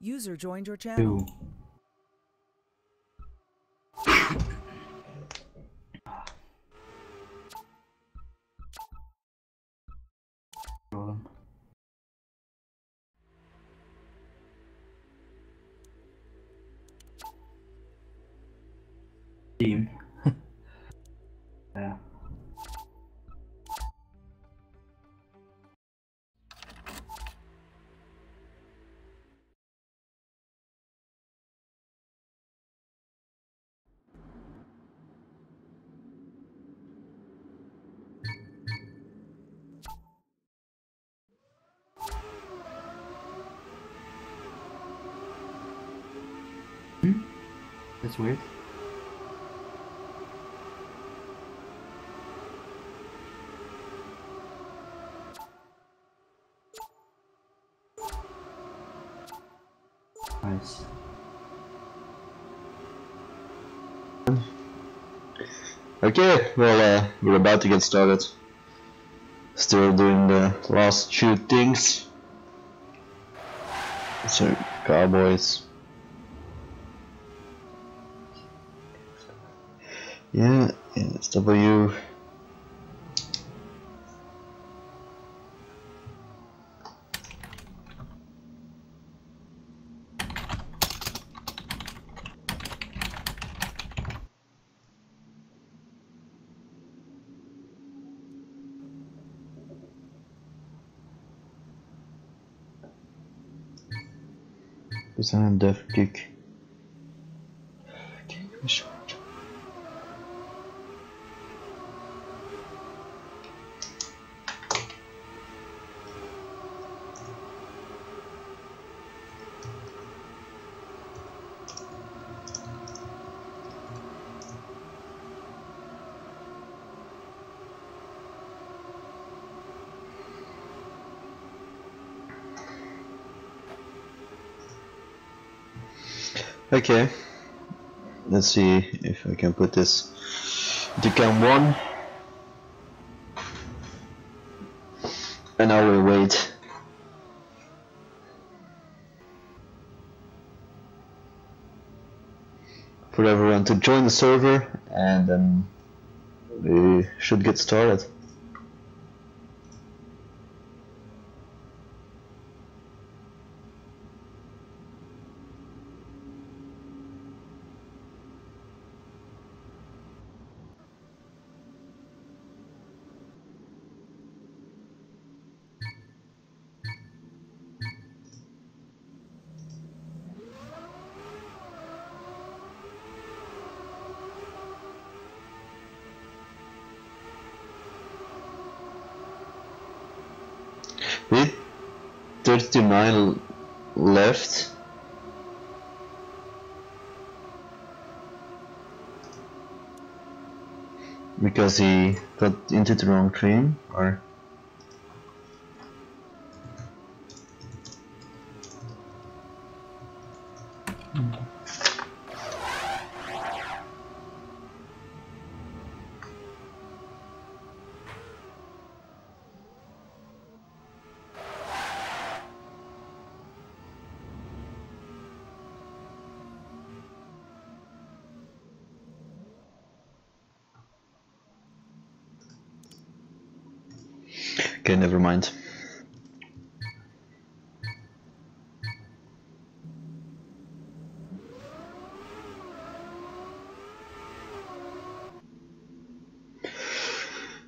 User joined your channel. Team. Yeah. That's weird. Nice. Okay, well, we're about to get started. Still doing the last shootings. So, Cowboys. Yeah, it's W. Design Dev Kick. Okay, let's see if I can put this to cam 1, and I will wait for everyone to join the server, and then we should get started. With 39 left. Because he got into the wrong train, or? Okay, never mind.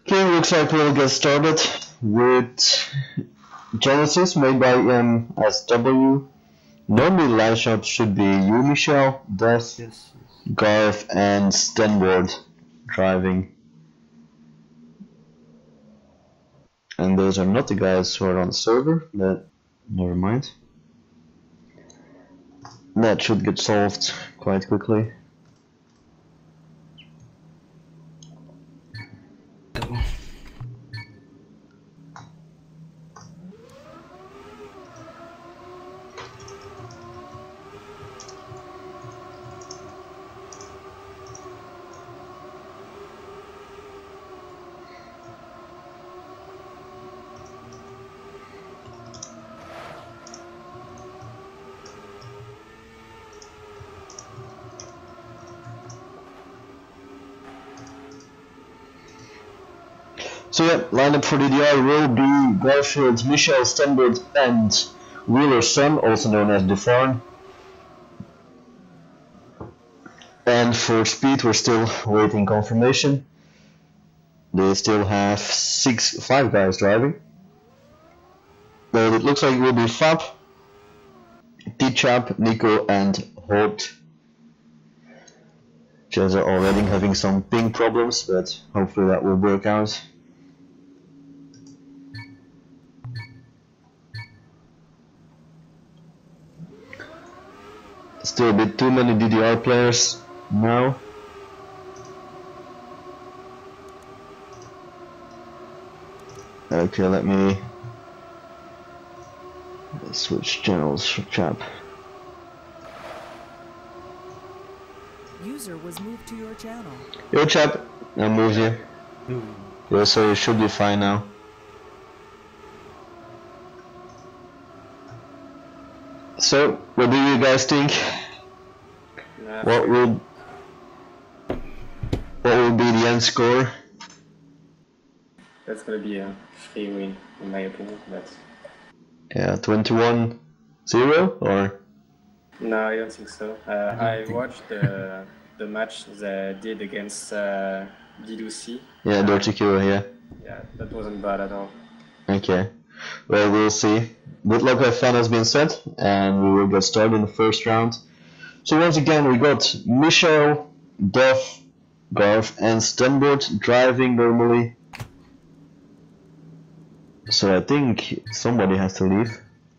Okay, looks like we'll get started with Genesis made by MSW. Normally line shots should be you, Michelle, Death, Yes. Garth, and Stenward driving. And those are not the guys who are on the server, but never mind. That should get solved quite quickly. So yeah, lineup for DDR will be Garfield, Michel, Stenberg, and Wheeler's son, also known as Defarn. And for Speed, we're still waiting confirmation. They still have 5 guys driving. But it looks like it will be Fab, T-Chap, Nico, and Holt. Just already having some ping problems, but hopefully that will work out. Still a bit too many DDR players now. Okay, let me switch channels for Chap. User was moved to your channel. Yo Chap, I moved you. Yeah, so you should be fine now. So, what do you guys think? What will be the end score? That's gonna be a free win, in my opinion. But yeah, 21-0 or? No, I don't think so. I watched the match they did against D2C. Yeah, Dirty Killer, yeah. Yeah, that wasn't bad at all. Okay, well, we'll see. Good luck, have fun has been said, and we will get started in the first round. So once again, we got Michel, Duff, Garth, and Stenberg driving normally. So I think somebody has to leave.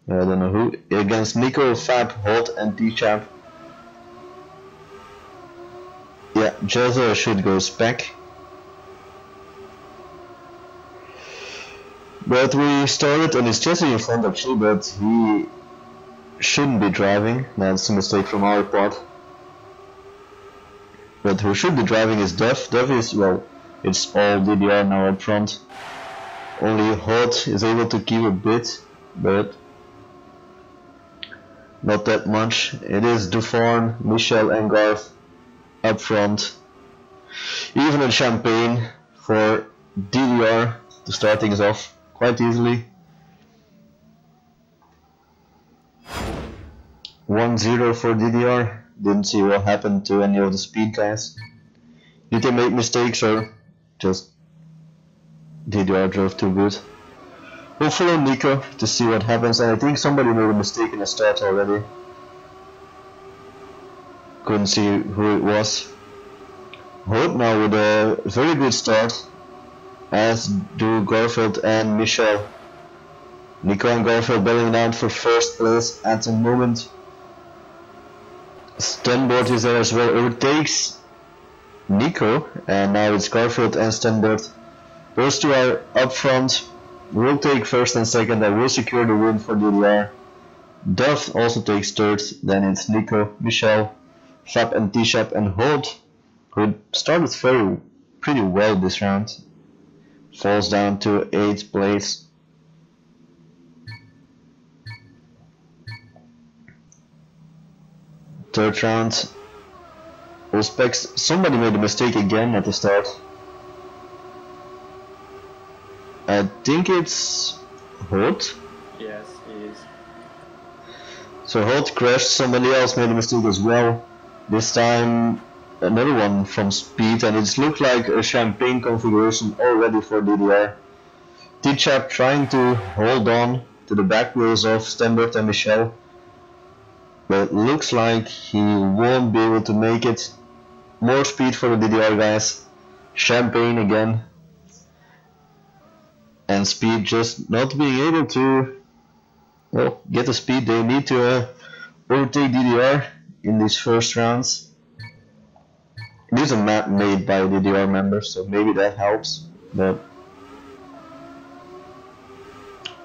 I don't know who. Against Nico, Fab, Holt, and D-Chap. Yeah, Jezza should go spec. But we started, and it's Jesse in front actually, but he shouldn't be driving. That's a mistake from our part. But who should be driving is Duff. Duff is, well, it's all DDR now up front. Only Hot is able to keep a bit, but not that much. It is Dufarn, Michel, and Garth up front. Even a Champagne for DDR to start things off quite easily. 1-0 for DDR. Didn't see what happened to any of the Speed guys. Did they make mistakes or just DDR drove too good? We'll follow Nico to see what happens, and I think somebody made a mistake in the start already. Couldn't see who it was. Hope now with a very good start, as do Garfield and Michel. Nico and Garfield battling it out for first place at the moment. Stenberg is there as well, overtakes Nico, and now it's Garfield and Stenberg. Those two are up front, will take first and second, and will secure the win for DDR. Duff also takes third, then it's Nico, Michel, Fab and T-Shap and Holt, who started pretty well this round. Falls down to 8th place. Third round. Specs, somebody made a mistake again at the start. I think it's Holt. Yes, it is. So Holt crashed, somebody else made a mistake as well. This time another one from Speed, and it looked like a Champagne configuration already for DDR. T-Chap trying to hold on to the back wheels of Stenberg and Michel, but it looks like he won't be able to make it. More speed for the DDR guys. Champagne again. And Speed just not being able to, well, get the speed they need to overtake DDR in these first rounds. It is a map made by DDR members, so maybe that helps, but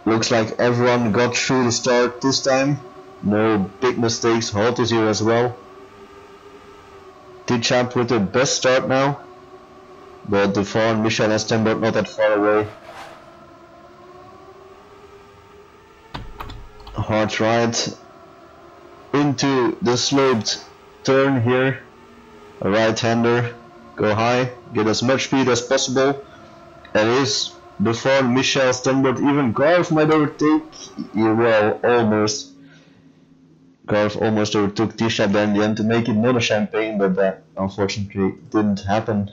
looks like everyone got through the start this time. No big mistakes. Holt is here as well. T-Champ with the best start now, but Defawn, Michel and Stenberg not that far away. Hard ride into the sloped turn here. A right-hander, go high, get as much speed as possible, and is Before Michel, Stenberg, even Garf might overtake. Yeah, well, almost. Garf almost overtook T-Shap in the end to make it not a champagne, but that unfortunately didn't happen.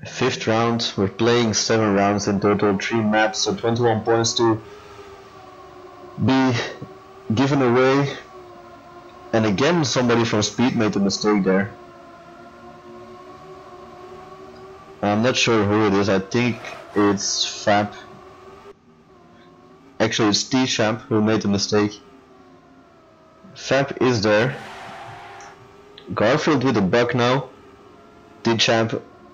Fifth round, we're playing 7 rounds in total, 3 maps, so 21 points to be given away. And again, somebody from Speed made a mistake there. I'm not sure who it is, I think it's Fab. Actually, it's T-Champ who made a mistake. Fab is there. Garfield with a bug now. T-Champ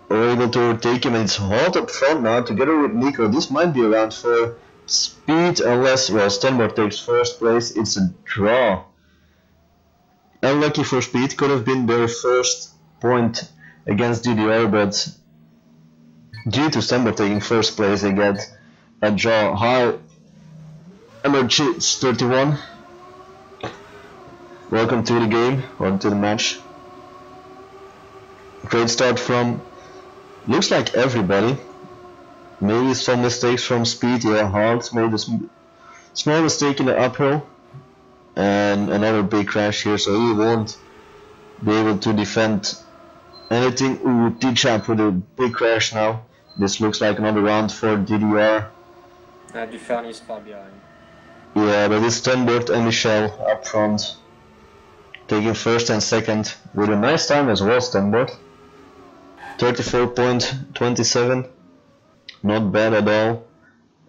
are able to overtake him, and it's hot up front now together with Nico. This might be a round for Speed unless, well, Stenberg takes first place. It's a draw. Unlucky for Speed, could have been their first point against DDR, but due to Stenberg taking first place, they get a draw. Hi, MRG31. Welcome to the game, or to the match. Great start from, looks like everybody. Maybe some mistakes from Speed, yeah, Hart made a small mistake in the uphill. And another big crash here, so he won't be able to defend anything. Ooh, T-Champ with a big crash now. This looks like another round for DDR. Dufern is far behind. Yeah, but it's Stenberg and Michel up front, taking first and second with a nice time as well. Stenberg 34.27, not bad at all,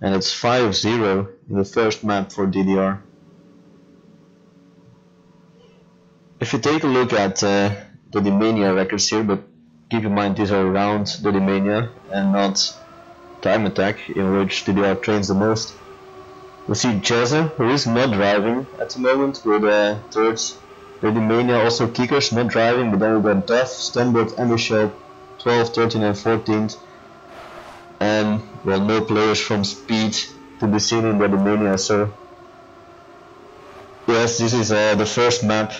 and it's 5-0 in the first map for DDR. If you take a look at the D-Mania records here, but keep in mind these are around the D-Mania and not Time Attack, in which DDR trains the most. We see Jezza, who is not driving at the moment, with thirds. The D-Mania, also Kickers, not driving, but then we got Duff, Stenberg and Michel, 12th, 13th and 14th. And, well, no players from Speed to be seen in the D-Mania, so yes, this is the first map.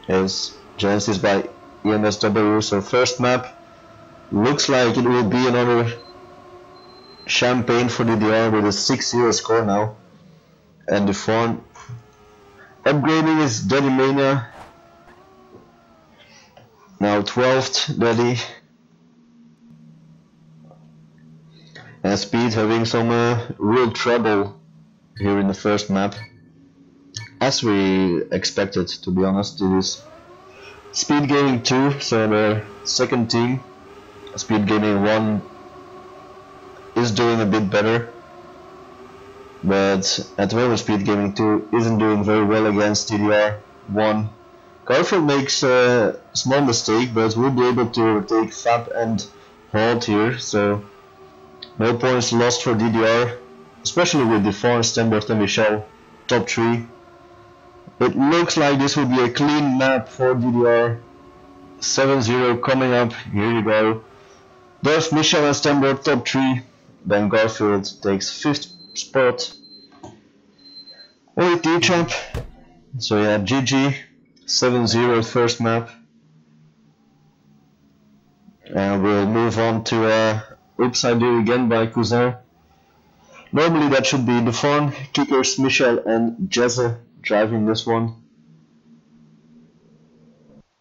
Is Genesis by EMSW, so first map looks like it will be another champagne for DDR with a 6-0 score now. And the form upgrading is Daddy Mania, now 12th Daddy, and Speed having some real trouble here in the first map. As we expected, to be honest. It is Speed.Gaming 2, so the second team. Speed.Gaming 1 is doing a bit better, but at the moment Speed.Gaming 2 isn't doing very well against DDR 1. Garfield makes a small mistake, but will be able to overtake Fab and Halt here, so no points lost for DDR, especially with Deforn, Stenberg and Michel top 3. It looks like this will be a clean map for DDR. 7-0 coming up, here you go. Duff, Michel and Stenberg top 3. Then Garfield takes 5th spot. Only T-Champ. So yeah, GG. 7-0 first map. And we'll move on to Oops I Do again by Cousin. Normally that should be Deforn, Kickers, Michel and Jezza driving this one,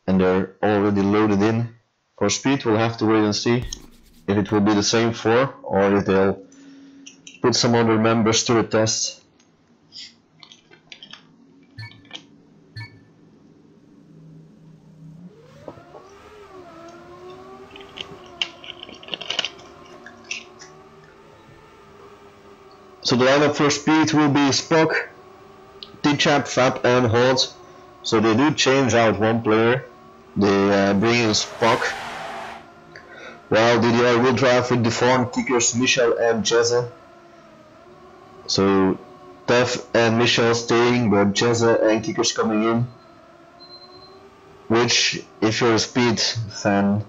and they're already loaded in. For Speed we'll have to wait and see if it will be the same 4 or if they'll put some other members to the test. So the lineup for Speed will be Spock, T-Champ, Fab and Halt. So they do change out one player. They bring in Spock, while DDR will drive with Deforn, Kickers, Michel and Jezza. So Duff and Michel staying, but Jezza and Kickers coming in, which, if you're a Speed fan,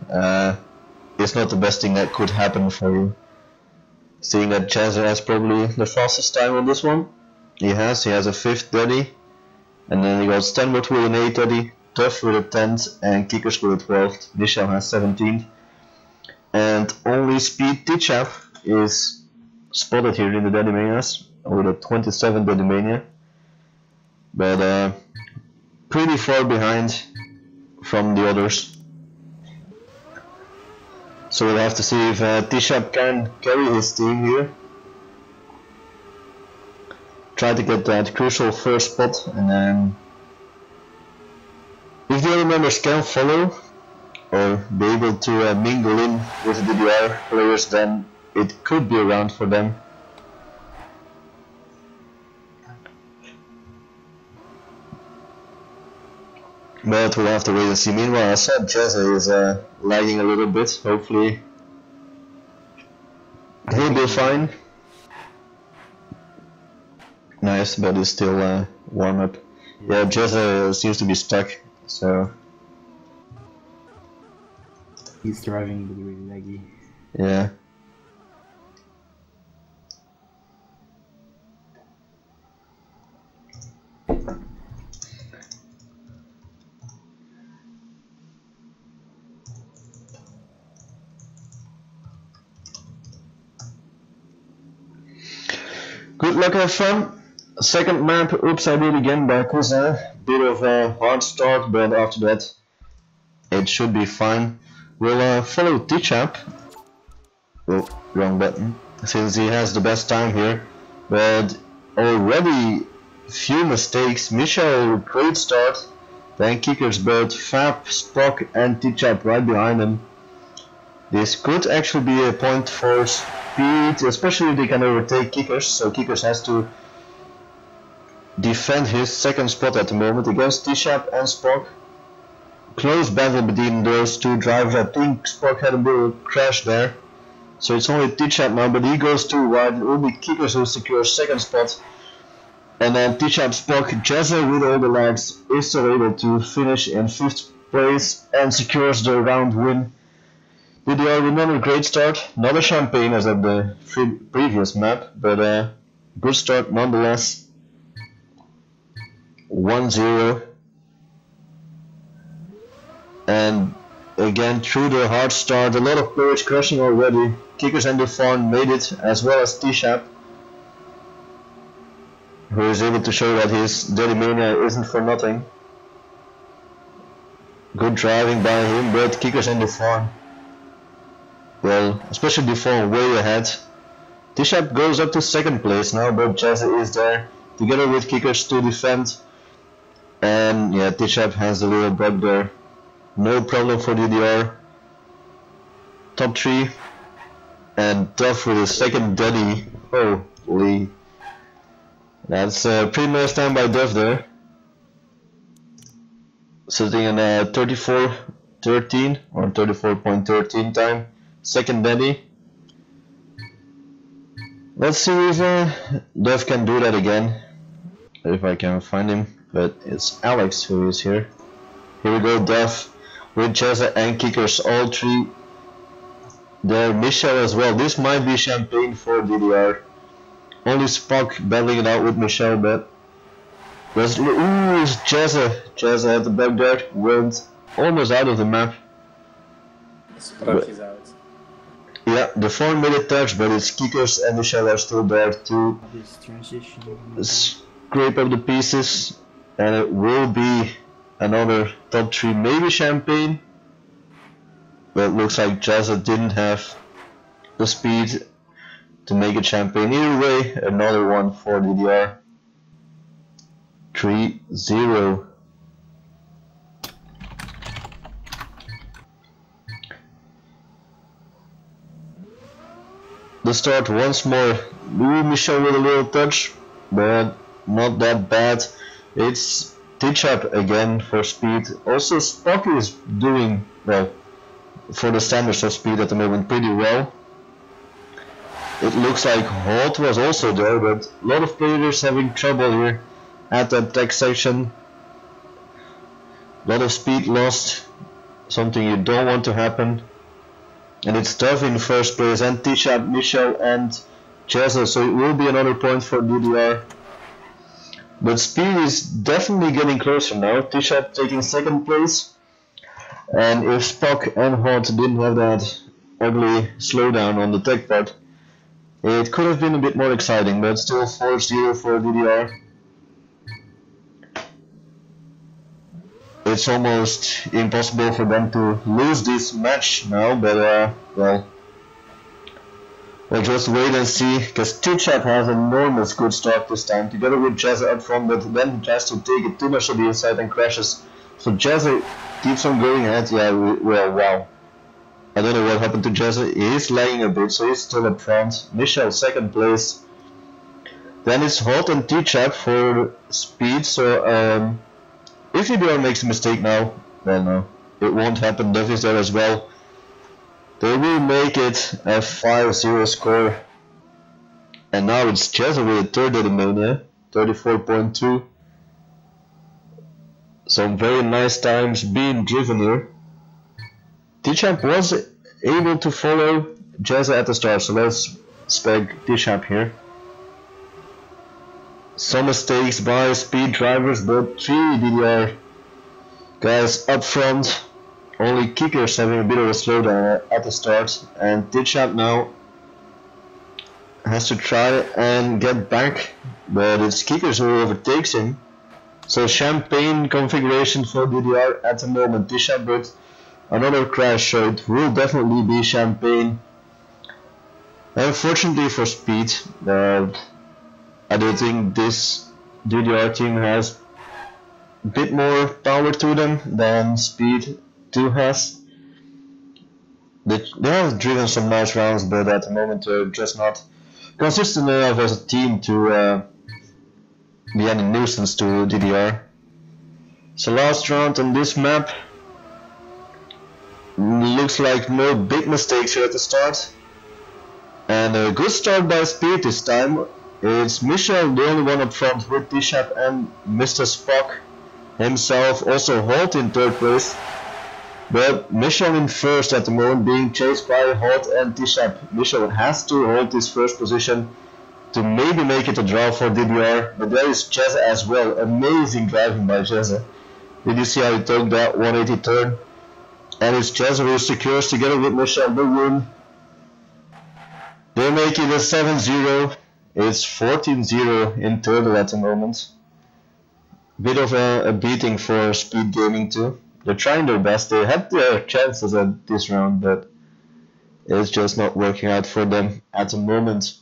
is not the best thing that could happen for you, seeing that Jezza has probably the fastest time on this one. He has a 5th Daddy, and then he got Stenberg with an 8th Daddy, Duff with a 10th, and Kickers with a 12th. Michel has 17th. And only Speed T-Chap is spotted here in the Dedimanias with a 27 Dedimania. But pretty far behind from the others. So we'll have to see if T-Chap can carry his team here. Try to get that crucial first spot, and then if the other members can follow or be able to mingle in with the DDR players, then it could be around for them. But we'll have to wait and see. Meanwhile, I said Jesse is lagging a little bit. Hopefully he'll be fine. Nice, but it's still warm up. Yeah, Jesse seems to be stuck, so he's driving but really laggy. Yeah. Good luck, have fun. Second map, oops, I did again by Cousin. Bit of a hard start, but after that it should be fine. We'll follow T-Chap. Oh, wrong button. Since he has the best time here. But already few mistakes. Michel, great start. Then Kickers, but Fab, Spock and T-Chap right behind him. This could actually be a point for Speed, especially if they can overtake Kickers. So Kickers has to defend his second spot at the moment against T-Chap and Spock. Close battle between those two drivers. I think Spock had a bit of a crash there. So it's only T-Chap now, but he goes too wide. It will be Kickers who secures second spot. And then T-Chap, Spock, Jazza with all the lags is still able to finish in 5th place and secures the round win. DDR with another great start. Not a champagne as at the previous map, but good start nonetheless. 1-0. And again, through the hard start, a lot of players crashing already. Kickers and Defarn made it, as well as T-Chap, who is able to show that his Dedimania isn't for nothing. Good driving by him, but Kickers and Defarn, well, especially Defarn way ahead. T-Chap goes up to 2nd place now, but Jazzy is there together with Kickers to defend. And yeah, T-Chap has a little bug there. No problem for DDR. Top 3. And Duff with a second Daddy. Holy. That's a pretty nice time by Duff there. Sitting in 34.13 or 34.13 time. Second Daddy. Let's see if Duff can do that again. If I can find him. But it's Alex who is here. Here we go, Duff with Jazza and Kickers, all 3 there. Michel as well. This might be champagne for DDR. Only Spock battling it out with Michel, but there's Jazza. Jazza at the back there, went almost out of the map. Spock is out. Yeah, the phone made a touch, but it's Kickers and Michel are still there to scrape up the pieces, and it will be another top 3, maybe champagne, but it looks like Jazza didn't have the speed to make it champagne. Either way, another one for DDR. 3-0. The start once more. Michel with a little touch, but not that bad. It's T-Chap again for Speed. Also Spock is doing, well, for the standards of Speed at the moment, pretty well. It looks like Holt was also there, but a lot of players having trouble here at that tech section. A lot of speed lost, something you don't want to happen. And it's Duff in 1st place, and T-Chap, Michel and Jazza, so it will be another point for DDR. But Speed is definitely getting closer now. T-Shap taking 2nd place. And if Spock and Hot didn't have that ugly slowdown on the tech part, it could have been a bit more exciting, but still 4-0 for DDR. It's almost impossible for them to lose this match now, but well, we'll just wait and see, because T-Chap has an enormous good start this time, together with Jazza up front, but then tries to take it too much to the inside and crashes. So Jazza keeps on going ahead. Yeah, well, wow. I don't know what happened to Jazza. He is lagging a bit, so he's still up front. Michel 2nd place. Then it's Hot and T-Chap for Speed, so if DDR makes a mistake now, well no, it won't happen. Duff is there as well. They will make it a 5-0 score. And now it's Jazza with a 3rd Edimania, 34.2. Some very nice times being driven here. T-Champ was able to follow Jazza at the start, so let's spec T-Champ here. Some mistakes by Speed drivers, but 3 DDR guys up front. Only Kickers having a bit of a slowdown at the start, and T-Champ now has to try and get back, but it's Kickers who overtakes him. So Champagne configuration for DDR at the moment. T-Champ with another crash, so it will definitely be Champagne. Unfortunately for Speed, I don't think this DDR team has a bit more power to them than Speed 2 has. They have driven some nice rounds, but at the moment they're just not consistent enough as a team to be any nuisance to DDR. So last round on this map, looks like no big mistakes here at the start. And a good start by Speed this time. It's Michel, the only one up front with T-Chap and Mr. Spock himself, also Holt in 3rd place. But Michel in 1st at the moment, being chased by Holt and T-Chap. Michel has to hold his 1st position to maybe make it a draw for DDR. But there is Jazza as well. Amazing driving by Jazza. Did you see how he took that 180 turn? And it's Jazza who secures together with Michel the win. They make it a 7-0. It's 14-0 in total at the moment. Bit of a beating for Speed.Gaming too. They're trying their best. They had their chances at this round, but it's just not working out for them at the moment.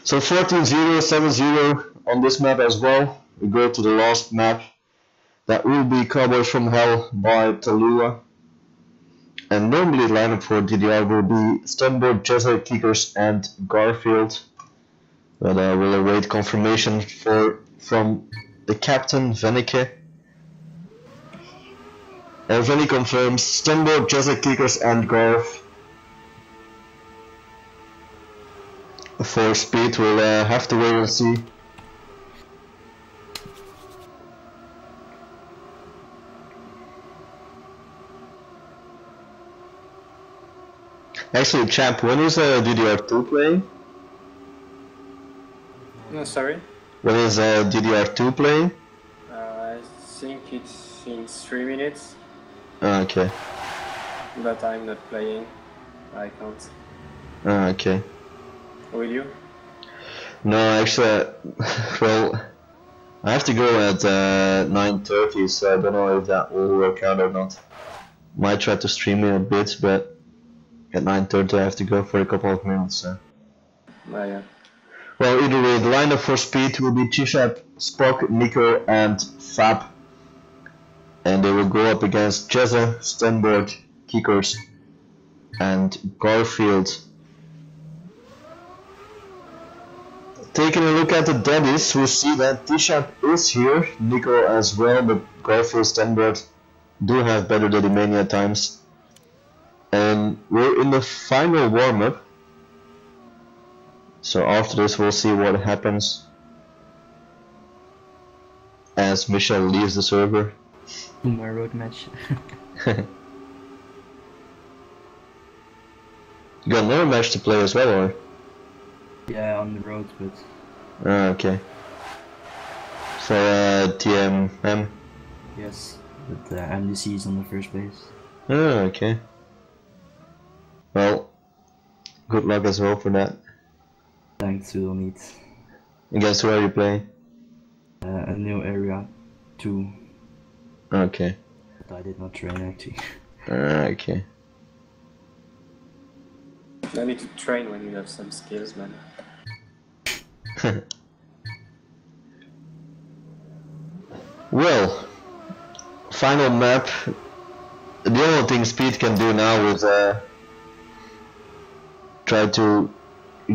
So 14-0, 7-0 on this map as well. We go to the last map. That will be Cowboys from Hell by Tallulah. And normally the lineup for DDR will be Stunboard, Jazza, Kickers and Garfield. But I will await confirmation from the captain, Venneke. And Venneke confirms Stunboard, Jazza, Kickers and Garf. For Speed we'll have to wait and see. Actually, Champ, when is DDR2 playing? No, sorry? When is DDR2 playing? I think it's in 3 minutes. Okay. But I'm not playing. I can't. Okay. Will you? No, actually, well, I have to go at 9:30, so I don't know if that will work out or not. Might try to stream it a bit, but at 9:30 I have to go for a couple of minutes. So. Yeah. Well, either way, the lineup for Speed will be T-Chap, Spock, Nico, and Fab. And they will go up against Jazza, Stenberg, Kickers, and Garfield. Taking a look at the daddies, we see that T-Chap is here, Nico as well, but Garfield, Stenberg do have better Daddy-Mania times. And we're in the final warm-up. So after this we'll see what happens as Michel leaves the server. My road match. You got another match to play as well, or? Yeah, on the road, but Okay. For TMM? Yes, but MDC is on the first base. Okay. Well, good luck as well for that. Thanks, we will meet. Against who are you playing? A new area 2. Okay. But I did not train actually. Okay. I need to train when you have some skills, man. Well, final map. The only thing Speed can do now is try to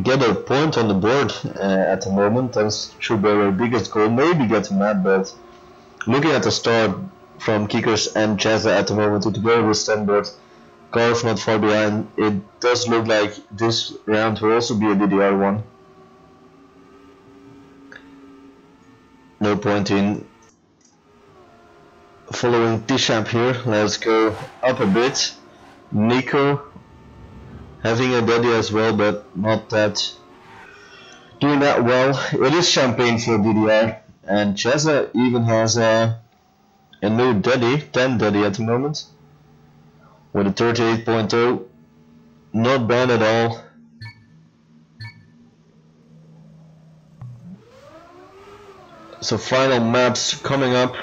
get a point on the board at the moment. That should be their biggest goal. Maybe get a map, but looking at the start from Kickers and Jazza at the moment, together with Stenberg, Golf not far behind, it does look like this round will also be a DDR one. No point in following T-Champ here. Let's go up a bit. Nico having a daddy as well, but not that doing that well. It is Champagne for DDR, and Jazza even has a new daddy, 10 daddy at the moment, with a 38.0. Not bad at all. So final maps coming up.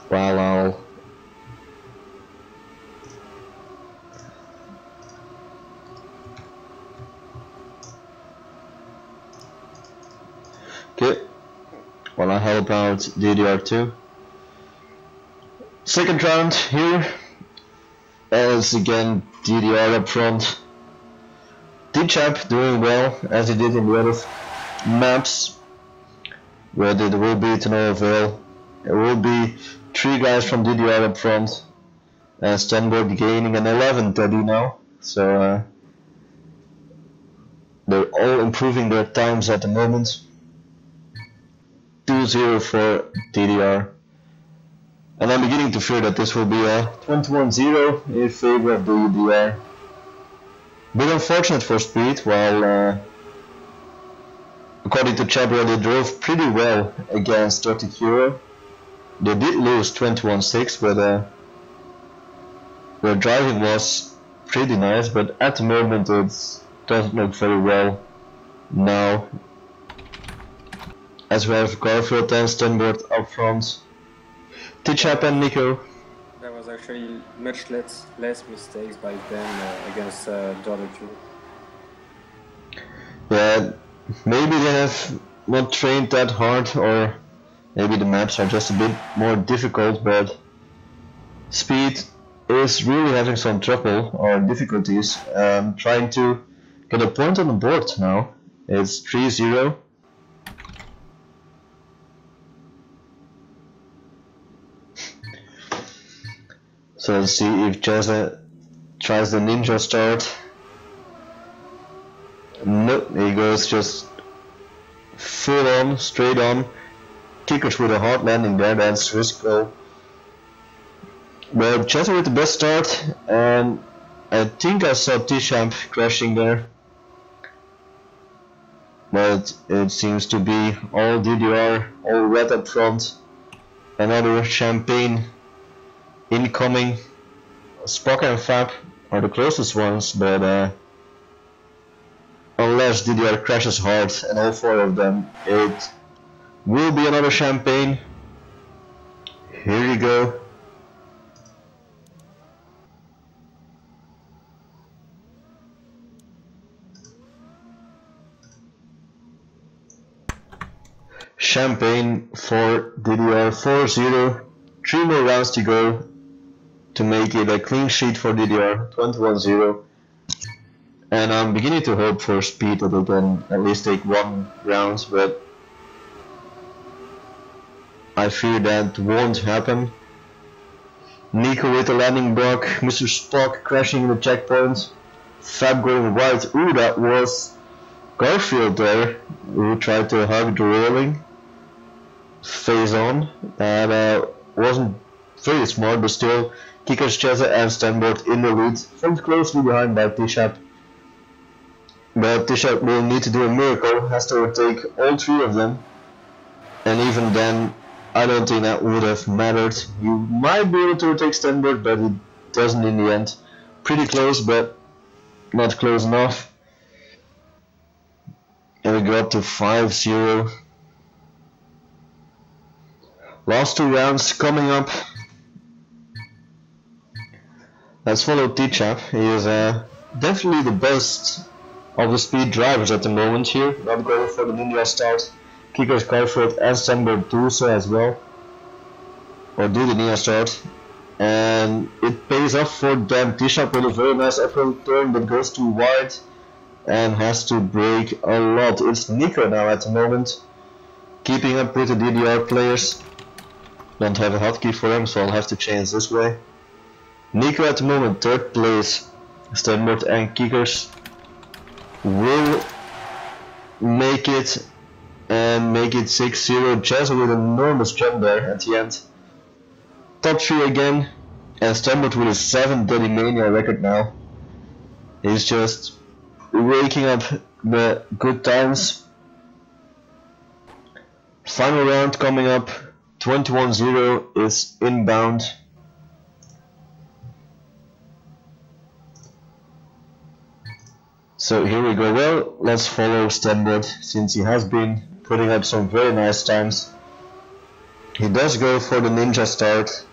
Well, I'll okay. Well, I'll help out DDR2. Second round here, as again DDR up front. D-Chap doing well as he did in the other maps, where it will be to no avail. It will be 3 guys from DDR up front, and Stenberg gaining an 11 daddy now, so they're all improving their times at the moment. 2-0 for DDR. And I'm beginning to fear that this will be a 21-0 in favor of DDR. Bit unfortunate for Speed, while according to Chabra they drove pretty well against 30 Hero. They did lose 21-6, but their driving was pretty nice, but at the moment it doesn't look very well now. As we have Garfield and Stenberg up front. T-Chap and Nico. There was actually much less mistakes by them against the other two. Yeah, maybe they have not trained that hard, or maybe the maps are just a bit more difficult, but Speed is really having some trouble or difficulties trying to get a point on the board now. It's 3-0. So let's see if Jazza tries the ninja start. Nope, he goes just full on, straight on. Kickers with a hard landing there, that's risk goal. But Jazza with the best start, and I think I saw T-Champ crashing there. But it seems to be all DDR, all red up front. Another Champagne incoming. Spock and Fab are the closest ones, but unless DDR crashes hard and all 4 of them, it will be another Champagne. Here you go. Champagne for DDR 4-0. 3 more rounds to go to make it a clean sheet for DDR, 21-0. And I'm beginning to hope for Speed that they can at least take 1 round, but I fear that won't happen. Nico with the landing block, Mr. Spock crashing in the checkpoint, Fab going right. Ooh, that was Garfield there, who tried to hug the railing. Face on. That wasn't very smart, but still Kickers, Cheza and Stanboard in the lead, followed closely behind by T-Shap. But T-Shap will need to do a miracle, has to overtake all three of them. And even then, I don't think that would have mattered. You might be able to overtake Stanboard, but it doesn't in the end. Pretty close, but not close enough. And we go up to 5-0. Last 2 rounds coming up. Let's follow T-Chap. He is definitely the best of the speed drivers at the moment here. Not going for the Ninja start. Kickers, Carfield and Stanboard do so as well. Or do the Ninja start. And it pays off for them. T-Shap with a very nice uphill turn that goes too wide and has to brake a lot. It's Nico now at the moment, keeping up with the DDR players. Don't have a hotkey for him, so I'll have to change this way. Nico at the moment, 3rd place. Stanboard and Kickers will make it and make it 6-0. Jazza with an enormous jump there at the end. Top 3 again, and Stanboard with a 7 Daddy Mania record now. He's just raking up the good times. Final round coming up, 21-0 is inbound. So here we go. Well, let's follow Stanboard since he has been putting up some very nice times. He does go for the Ninja start.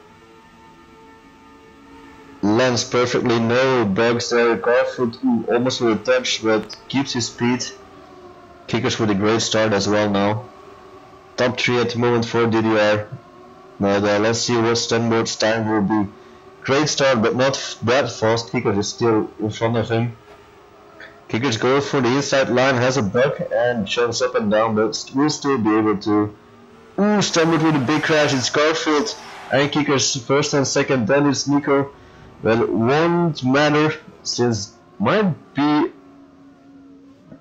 Lands perfectly, no bugs there. Garfield almost with a touch, but keeps his speed. Kickers with a great start as well now. Top 3 at the moment for DDR. But let's see what Stanboard's time will be. Great start, but not that fast. Kickers is still in front of him. Kickers go for the inside line, has a bug and jumps up and down, but will still be able to. Ooh, Stanboard with a big crash. It's Garfield and Kickers first and second, then it's Nico. But it won't matter since might be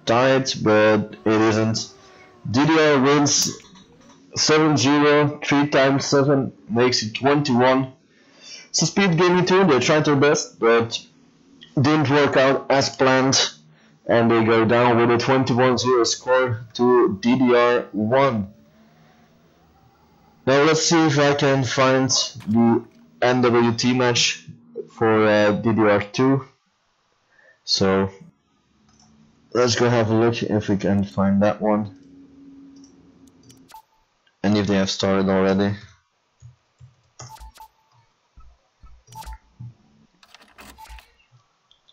tied, but it isn't. DDR wins 7-0, 3 times 7 makes it 21. So Speed.Gaming too, they tried their best, but didn't work out as planned. And they go down with a 21-0 score to DDR1. Now let's see if I can find the NWT match for DDR2. So let's go have a look if we can find that one. And if they have started already.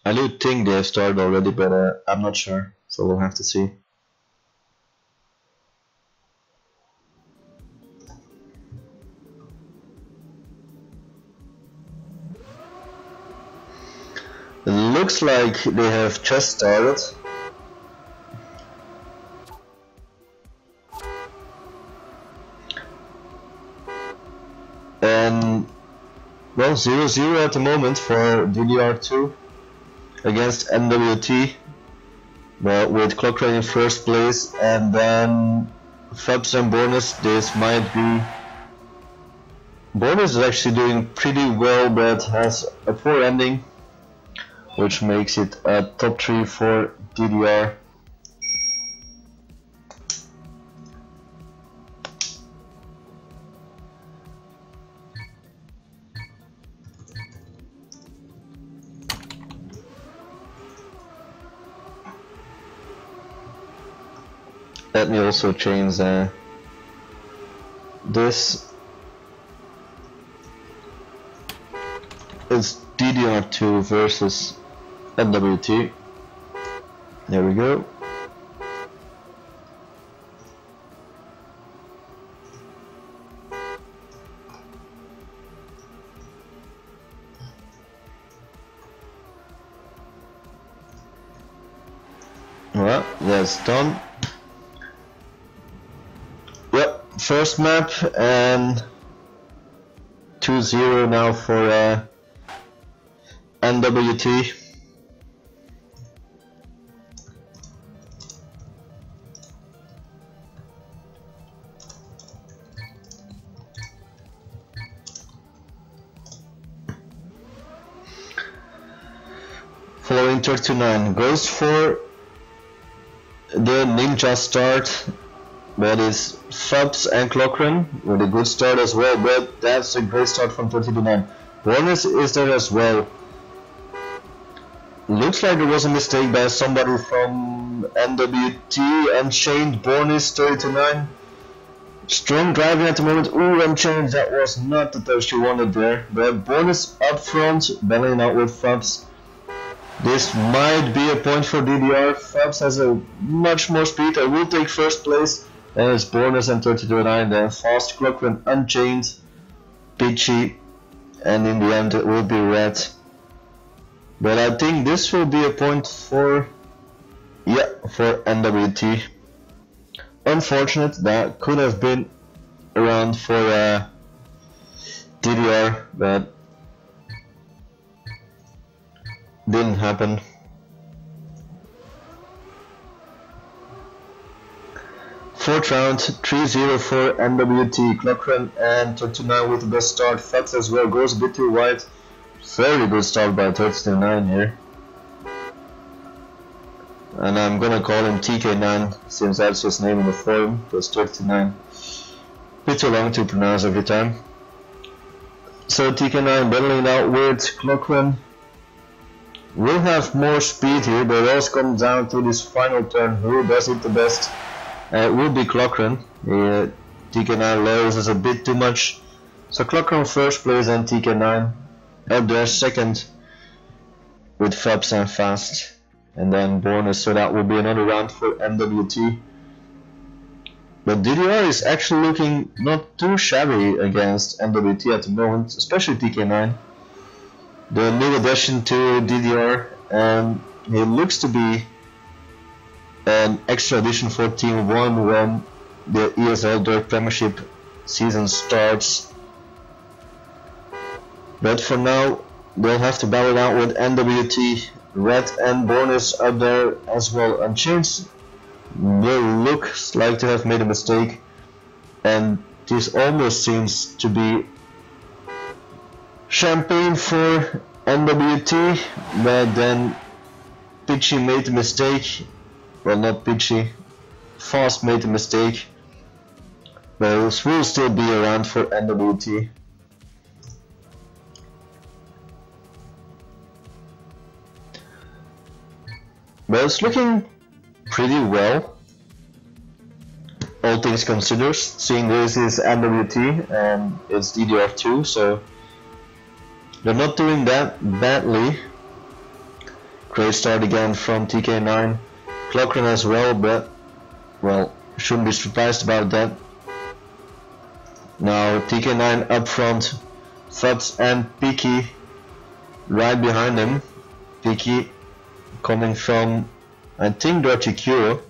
I do think they have started already, but I'm not sure, so we'll have to see. It looks like they have just started. And well, 0-0 at the moment for DDR2 against NWT, but with Clockrain in first place, and then Fabs and Bornus. This might be. Bornus is actually doing pretty well, but has a poor ending, which makes it a top 3 for DDR. Let me also change this. It's DDR2 versus NWT. There we go. Well, that's done. Yep, first map, and 2-0 now for NWT. going 39. Goes for the ninja start, but it's Fubs and Clockren with a good start as well, but that's a great start from 39. Bonus is there as well. Looks like there was a mistake by somebody from NWT. Unchained Bonus 39. Strong driving at the moment. Ooh, Unchained, that was not the touch you wanted there. But Bonus up front, battling out with Fubs. This might be a point for DDR. Fubs has a much more speed. I will take first place. Then it's Bonus and 32.9. Then Fast, Clockren, Unchained, Peachy, and in the end it will be Red. But I think this will be a point for NWT. Unfortunate, that could have been around for DDR, but didn't happen. Fourth round, 3-0 for NWT. Clockren and 39 with the best start. Fats as well, goes a bit too wide. Very good start by 39 here. And I'm gonna call him TK9 since that's his name in the forum, plus 39. Bit too long to pronounce every time. So TK9 battling out with Clockren. Will have more speed here, but it also comes down to this final turn. Who does it the best? It will be Clockren. TK9 lowers us a bit too much. So Clockren first place and TK9 up there second with Fubs and Fast. And then Bonus, so that will be another round for NWT. But DDR is actually looking not too shabby against NWT at the moment, especially TK9. The new addition to DDR, and he looks to be an extra addition for Team 1 when the ESL Dirt Premiership season starts. But for now, they'll have to battle out with NWT. Red and Bonus up there as well. Unchained will look like to have made a mistake, and this almost seems to be champagne for NWT, but then Peachy made a mistake. Well, not Peachy, Fast made a mistake, but it will still be around for NWT. But it's looking pretty well, all things considered, seeing this is NWT and it's DDR2, so they're not doing that badly. Great start again from TK9. Clockren as well, but, well, shouldn't be surprised about that. Now TK9 up front, Fubs and Peaky right behind him. Peaky coming from, I think, Dirty Cure,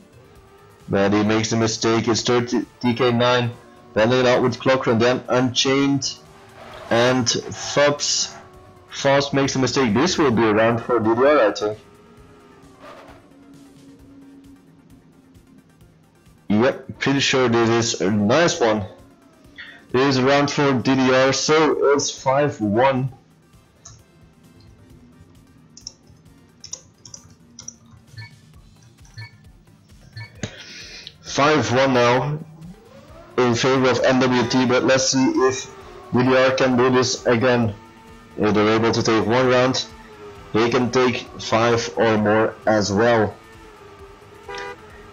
but he makes the mistake. It's TK9 battling it out with Clockren, then Unchained and Fubs. Fast makes a mistake. This will be a round for DDR, I think. Yep, pretty sure this is a nice one. This is a round for DDR, so it's 5-1. Now in favor of NWT, but let's see if DDR can do this again. If they're able to take one round, they can take 5 or more as well.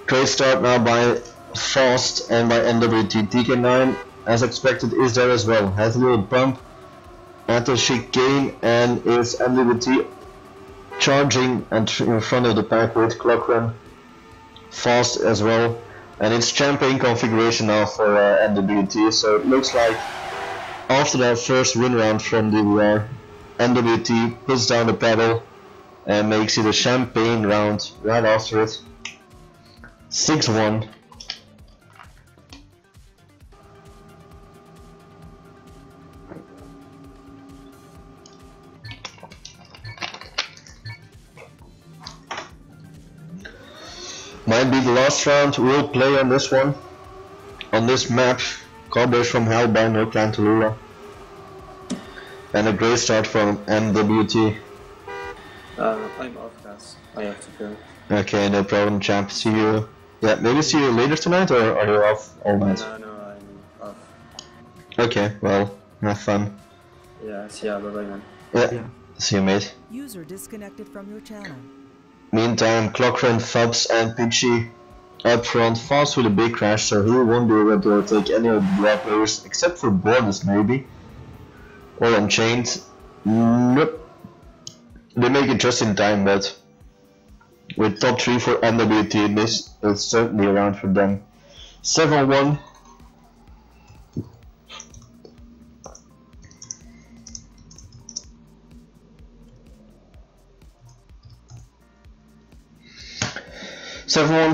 Great start now by Fast and by NWT. TK9, as expected, is there as well. Has a little bump at the chicane, and is NWT charging in front of the pack with Clockren. Fast as well. And it's champagne configuration now for NWT, so it looks like after that first win round from DDR, NWT puts down the pedal and makes it a champagne round right after it. 6-1. Might be the last round we'll play on this one, on this map. Cowboys from Hell by No Clan Tallulah. And a great start from NWT. I'm off, guys. I have to go. Okay, no problem, champ. See you. Yeah, maybe see you later tonight, or are you off all night? No, I'm off. Okay, well, have fun. Yeah, see ya, bye-bye, man. Yeah, see you, mate. User disconnected from your channel. Meantime, Clockrun, Fubs, and Peachy up front, fast with a big crash, so he won't be able to take any of the black players, except for Borders maybe. Or Unchained. Nope. They make it just in time, but with top 3 for NWT, this is certainly around for them. 7-1.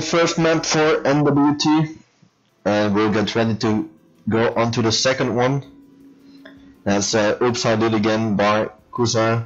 First map for NWT, and we'll get ready to go on to the second one. That's Oops I Did Again by Cousin.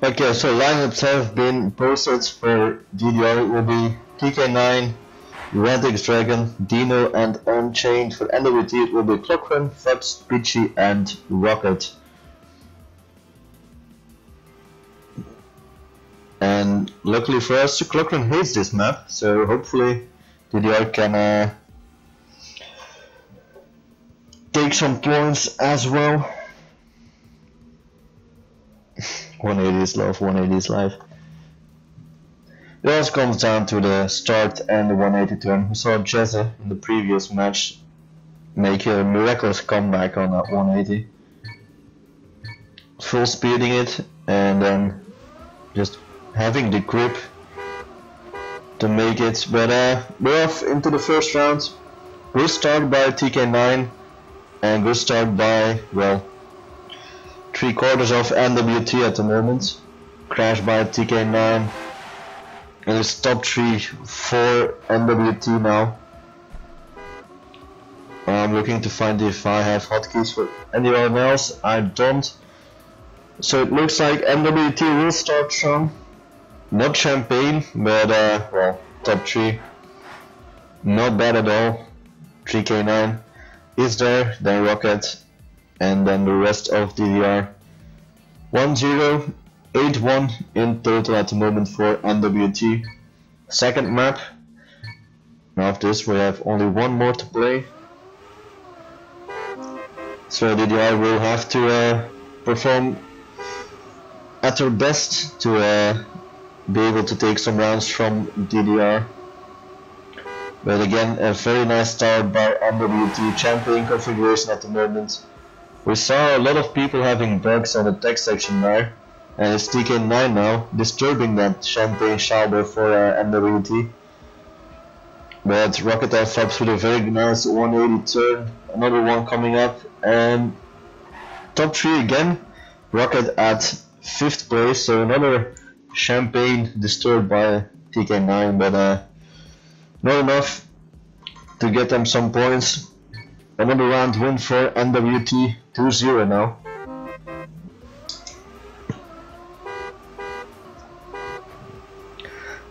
Okay, so lineups have been posted for DDR. It will be TK9, Radix Dragon, Dino, and Unchained. For NWT it will be Clockrun, Fubs, Peachy, and Rocket. And luckily for us, Clockrun hates this map, so hopefully DDR can take some points as well. 180 is love, 180 is life. It also comes down to the start and the 180 turn. We saw Jesse in the previous match make a miraculous comeback on that 180. Full speeding it and then just having the grip to make it. But we're off into the first round. We'll start by TK9 and we'll start by, well, 3/4 of NWT at the moment. Crash by TK9. And it's top 3 for NWT now. I'm looking to find if I have hotkeys for anyone else. I don't. So it looks like NWT will start strong. Not Champagne, but well, top 3. Not bad at all. 3K9 is there, then Rocket, and then the rest of DDR. 1-0, 8-1 in total at the moment for NWT. Second map. Now after this we have only one more to play. So DDR will have to perform at their best to be able to take some rounds from DDR. But again, a very nice start by NWT. Champion configuration at the moment. We saw a lot of people having bugs on the text section there, and it's TK9 now, disturbing that Champagne shoulder for NWT. But Rocket and Fubs with a very nice 180 turn, another one coming up, and top 3 again. Rocket at 5th place, so another Champagne disturbed by TK9, but not enough to get them some points. Another round win for NWT, 2-0 now.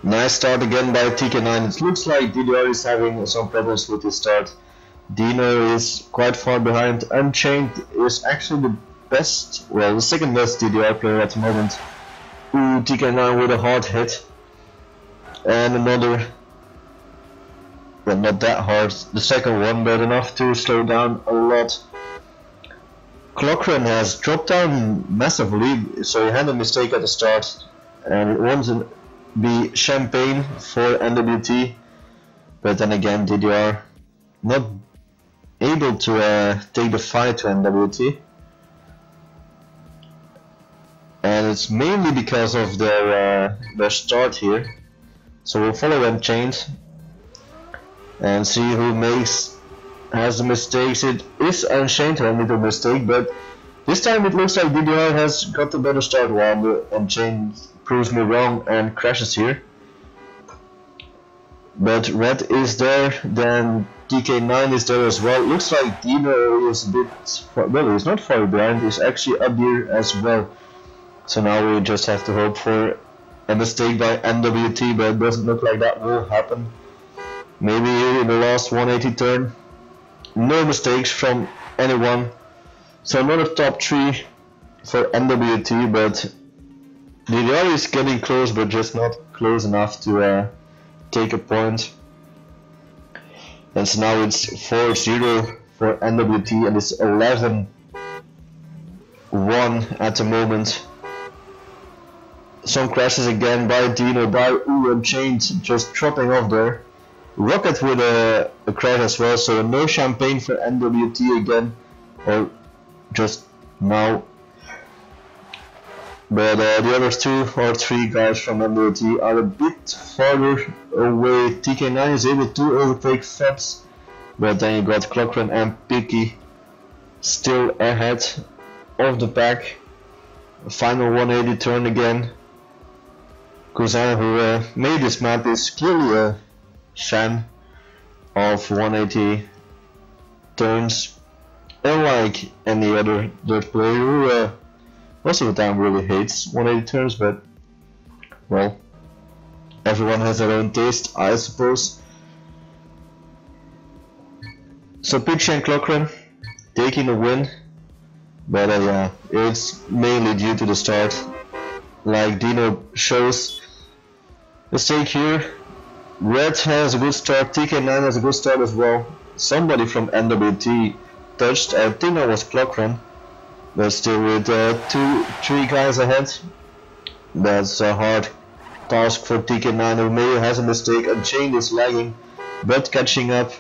Nice start again by TK9. It looks like DDR is having some problems with his start. Dino is quite far behind. Unchained is actually the best, well, the second best DDR player at the moment. Ooh, TK9 with a hard hit. And another, well, not that hard, the second one, but enough to slow down a lot. Clockren has dropped down massively, so he had a mistake at the start, and it won't be Champagne for NWT, but then again DDR not able to take the fight to NWT, and it's mainly because of their start here. So we'll follow Unchained and see who has the mistakes. It is Unchained who made the mistake, but this time it looks like DDR has got the better start, while Unchained proves me wrong and crashes here. But Red is there, then TK9 is there as well. Looks like Dino is a bit well, he's not far behind, he's actually up here as well. So now we just have to hope for a mistake by NWT, but it doesn't look like that will happen. Maybe in the last 180 turn. No mistakes from anyone. So another top 3 for NWT, but DDR is getting close, but just not close enough to take a point. And so now it's 4-0 for NWT, and it's 11-1 at the moment. Some crashes again by Dino, by Unchained, just dropping off there. Rocket with a crash as well, so no Champagne for NWT again, or just now. But the other 2 or 3 guys from NWT are a bit farther away. TK9 is able to overtake Fabs, but then you got Clockren and Picky still ahead of the pack. Final 180 turn again. Cousin, who made this map, is clearly a fan of 180 turns, unlike any other dirt player who most of the time really hates 180 turns, but well, everyone has their own taste, I suppose. So Pixie and Clockren taking the win, but yeah, it's mainly due to the start, like Dino shows. Mistake here. Red has a good start, TK9 has a good start as well. Somebody from NWT touched, I think that was Clockren, but still with 2-3 guys ahead. That's a hard task for TK9, who maybe has a mistake. Unchained is lagging, but catching up.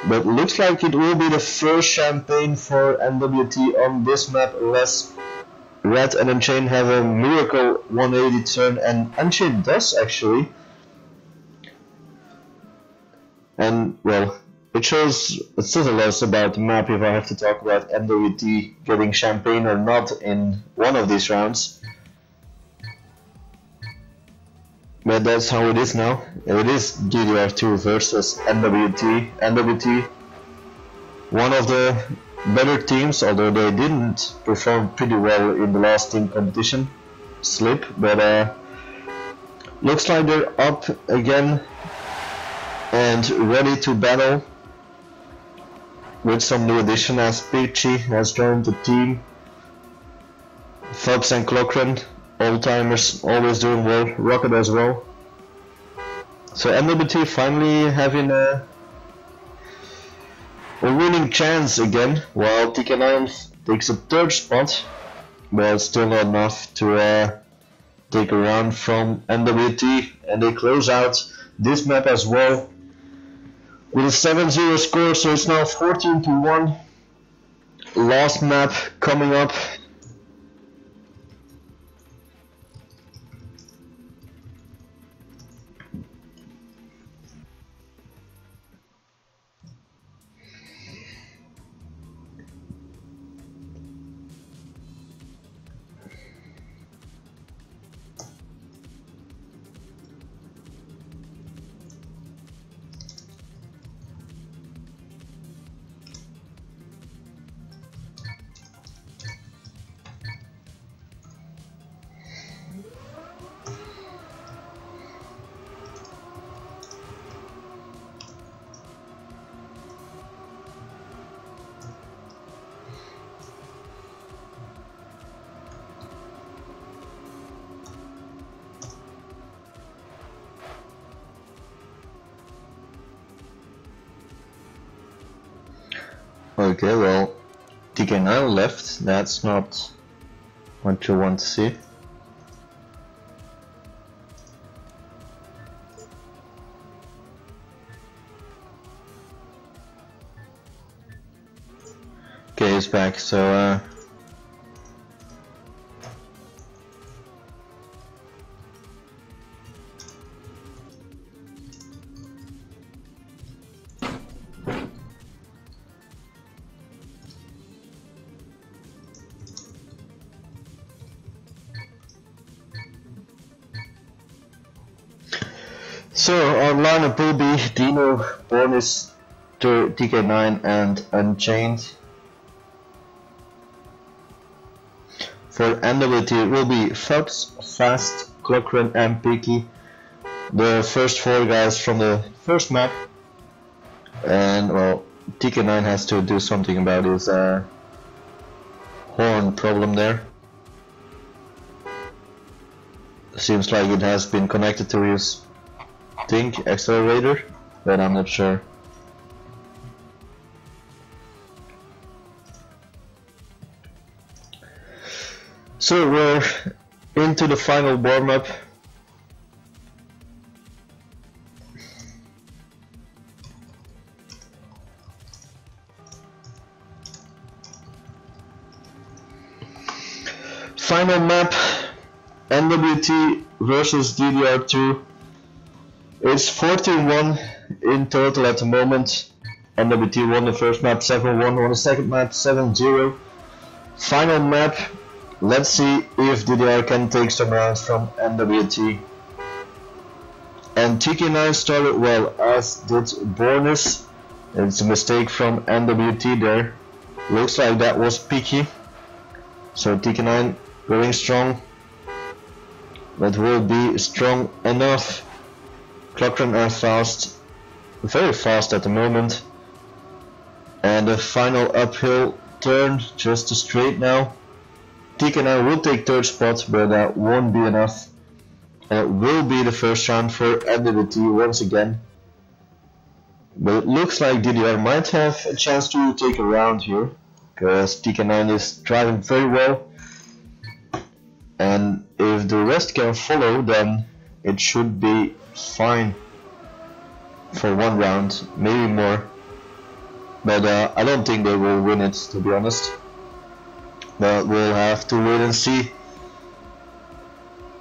But looks like it will be the first Champagne for NWT on this map, unless Red and Unchained have a miracle 180 turn, and Unchained does actually. And well, it says a lot about the map if I have to talk about NWT getting Champagne or not in one of these rounds. But that's how it is now. It is DDR2 versus NWT. NWT, one of the better teams, although they didn't perform pretty well in the last team competition, Slip, but looks like they're up again and ready to battle with some new addition, as Peachy has joined the team. Phelps and Clockren, old-timers, always doing well, Rocket as well. So NWT finally having a winning chance again, while TK9 takes a 3rd spot, but still not enough to take a round from NWT, and they close out this map as well with a 7-0 score, so it's now 14-1. Last map coming up. Okay, well, TK9 left. That's not what you want to see. Okay, he's back, so our lineup will be Dino, Bornis, TK9 and Unchained. For NWT it will be Fubs, Fast, Clockrun and Picky, the first 4 guys from the first map. And well, TK9 has to do something about his horn problem there. Seems like it has been connected to his accelerator, but I'm not sure. So we're into the final warm-up. Final map, NWT versus DDR2. It's 14-1 in total at the moment. NWT won the first map 7-1, won the second map 7-0. Final map, let's see if DDR can take some rounds from NWT. And TK9 started well, as did Bornis. It's a mistake from NWT there. Looks like that was Picky. So TK9 going strong. That will be strong enough. Clockrun are fast, very fast at the moment. And the final uphill turn, just a straight now. TK9 will take 3rd spot, but that won't be enough. And it will be the first round for NWT once again. But it looks like DDR might have a chance to take a round here, because TK9 is driving very well. And if the rest can follow, then it should be fine for 1 round, maybe more. But I don't think they will win it, to be honest. But we'll have to wait and see.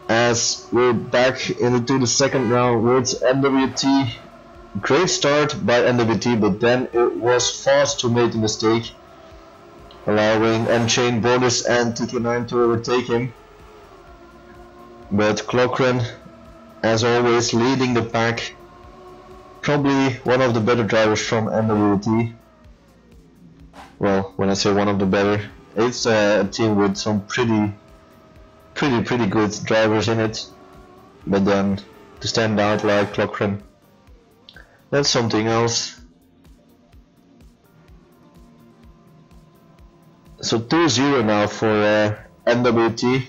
As we're back into the second round with NWT. Great start by NWT, but then it was fast to make the mistake, allowing Unchained, Bornis and TK9 to overtake him. But Clockrun, as always, leading the pack. Probably one of the better drivers from NWT. Well, when I say one of the better, it's a team with some pretty good drivers in it. But then to stand out like Clockrun, that's something else. So 2-0 now for NWT.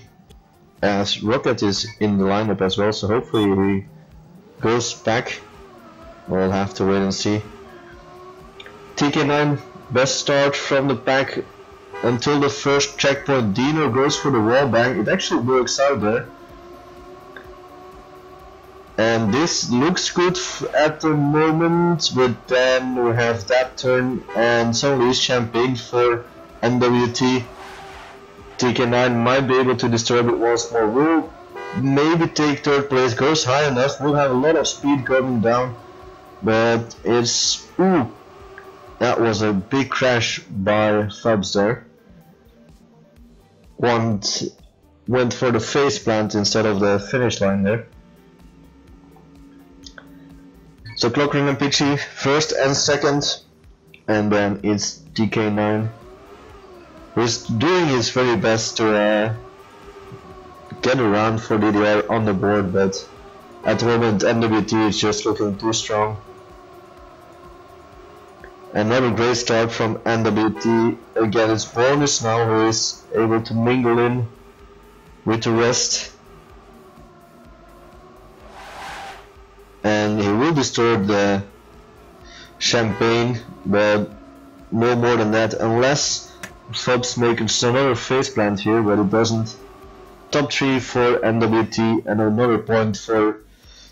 As Rocket is in the lineup as well, so hopefully he goes back. We'll have to wait and see. TK9, best start from the pack until the first checkpoint. Dino goes for the wall bang. It actually works out there. And this looks good at the moment, but then we have that turn and suddenly champagne for NWT. TK9 might be able to disturb it once more. Will maybe take 3rd place, goes high enough, will have a lot of speed coming down. But it's... ooh, that was a big crash by Fubs there. Went for the face plant instead of the finish line there. So Clockrun and Pixie first and second, and then it's TK9 who's doing his very best to get around for DDR on the board, but at the moment NWT is just looking too strong. Another great start from NWT. Again, it's Bornis now who is able to mingle in with the rest. And he will disturb the champagne, but no more than that, unless Fubs makes another face plant here, but it doesn't. Top 3 for NWT and another point for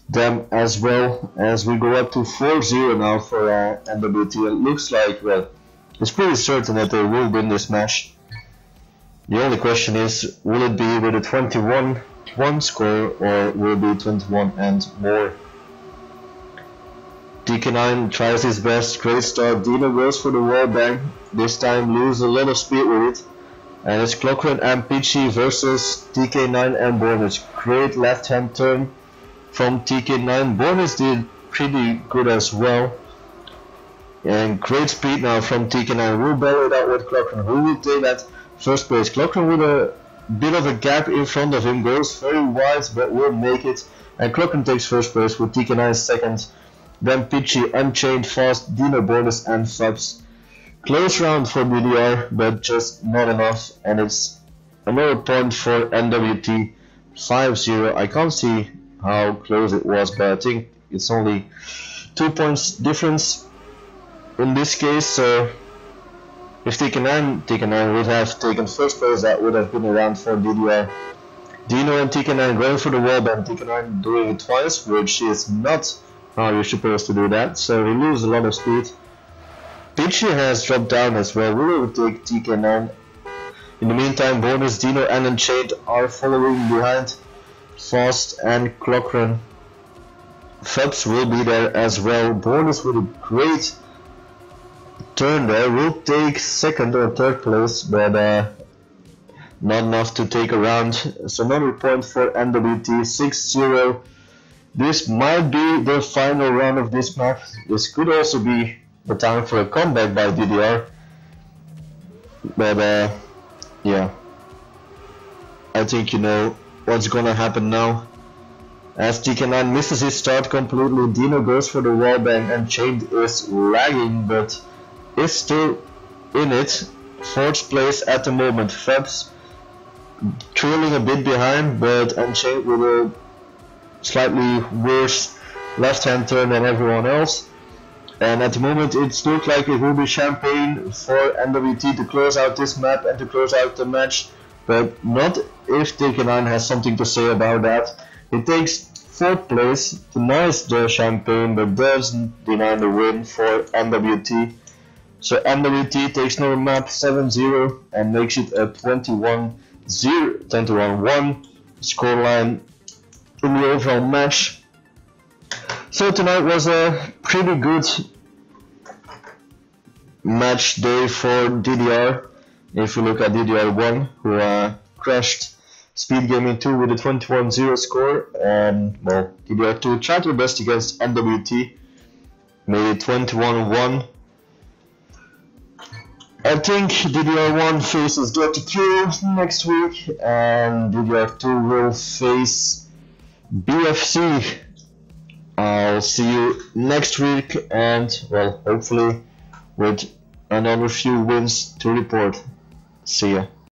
them as well, as we go up to 4-0 now for NWT. It looks like, well, it's pretty certain that they will win this match. The only question is, will it be with a 21-1 score or will it be 21 and more? DK9 tries his best, great start. Dino goes for the wall bang, this time loses a lot of speed with it. And it's Clockren and Peachy versus TK9 and Bornis. Great left hand turn from TK9. Bornis did pretty good as well. And great speed now from TK9. We'll battle it out with Clockren, who will take that first place. Clockren with a bit of a gap in front of him, goes very wide but will make it. And Clockren takes first place with TK9 second. Then Peachy, Unchained, Fast, Dino, Bornis and Fubs. Close round for BDR, but just not enough, and it's another point for NWT, 5-0. I can't see how close it was, but I think it's only 2 points difference in this case. So if TK9 would have taken first place, that would have been a round for DDR. Dino and TK9 going for the wall band, TK9 doing it twice, which is not how you're supposed to do that, so he loses a lot of speed. Peachy has dropped down as well. We will take TK9. In the meantime, Bornis, Dino and Unchained are following behind Fast and Clockren. Fubs will be there as well. Bornis with a great turn there will take second or third place, but not enough to take a round. So another point for NWT, 6-0. This might be the final round of this map. This could also be the time for a comeback by DDR, but yeah, I think you know what's gonna happen now. As TK9 misses his start completely, Dino goes for the wallbang and Unchained is lagging but is still in it. 4th place at the moment. Fubs trailing a bit behind, but Unchained with a slightly worse left hand turn than everyone else. And at the moment it looks like it will be Champagne for NWT to close out this map and to close out the match, but not if TK9 has something to say about that. He takes 4th place, denies the Champagne but doesn't deny the win for NWT. So NWT takes another map 7-0 and makes it a 21-1 scoreline in the overall match. So tonight was a pretty good match day for DDR. If you look at DDR1, who crashed Speed.Gaming 2 with a 21-0 score, and well, DDR2 tried their best against NWT, made it 21-1. I think DDR1 faces Dirty Q next week, and DDR2 will face BFC. I'll see you next week, and well, hopefully with another few wins to report. See ya.